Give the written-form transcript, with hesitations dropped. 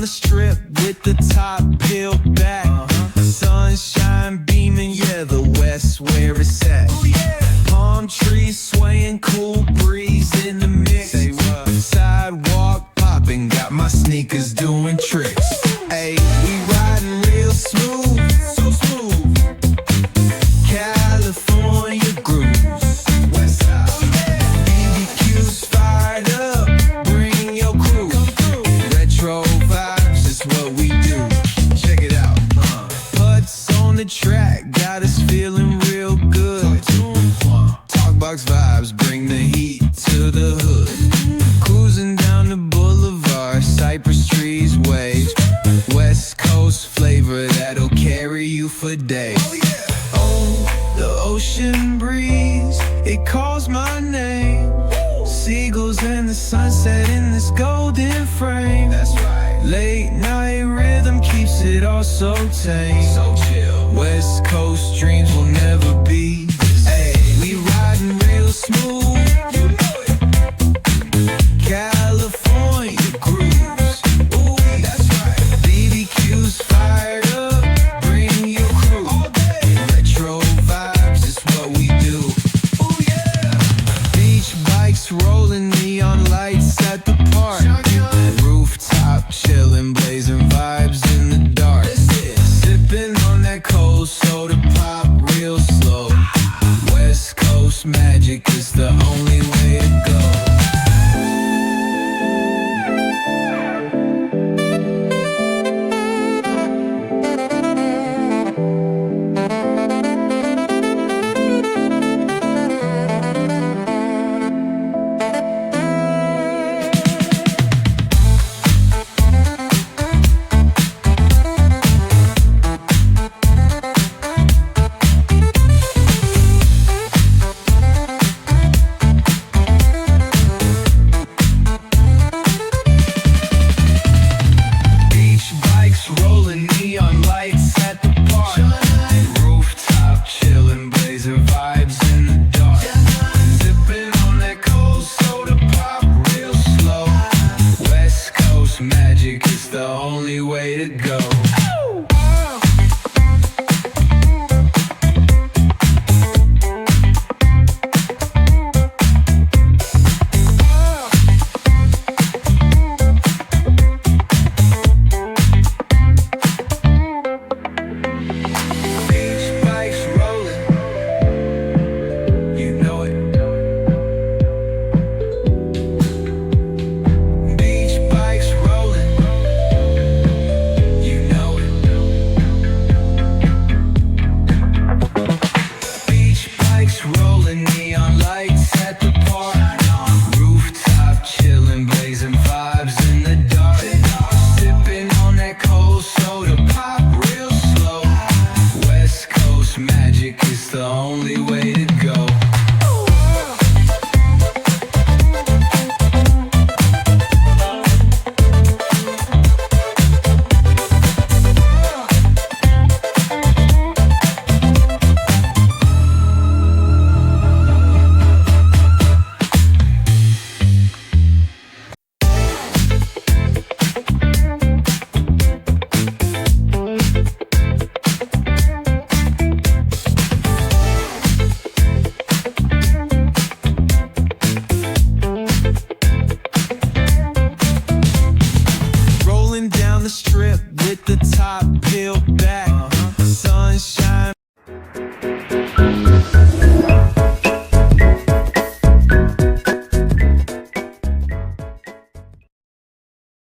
the strip with the top peeled back. Sunshine beaming, yeah, the West where it's at. Palm trees swaying, cool breeze in the mix. Sidewalk popping, got my sneakers doing tricks. Ayy, we riding real smooth, so smooth. California grooves, West Side. BBQ's fired up, bring your crew. Retro vibes is what we do. Check it out. Putts on the track, got us feeling real good. Talkbox vibes, bring the heat to the hood. Cruising down the boulevard, cypress trees wave. West Coast flavor that'll carry you for days. Oh, the ocean breeze, it calls my name. Seagulls and the sunset in this golden frame. That's right. Late night rhythm keeps it all so tame. So chill. West Coast dreams will never be. Hey, we riding real smooth. You know it. California grooves. Ooh, that's right. BBQ's fired up. Bring your crew. All day. Retro vibes is what we do. Ooh, yeah. Beach bikes rolling, neon lights at the park. Rooftop chilling, blazing vibes in the dark. Sipping on that cold soda pop real slow. West Coast magic is the only way to go. Rolling neon lights at the park. Rooftop chilling, blazing vibes in the dark. Sipping on that cold soda pop real slow. West Coast magic is the only way to go.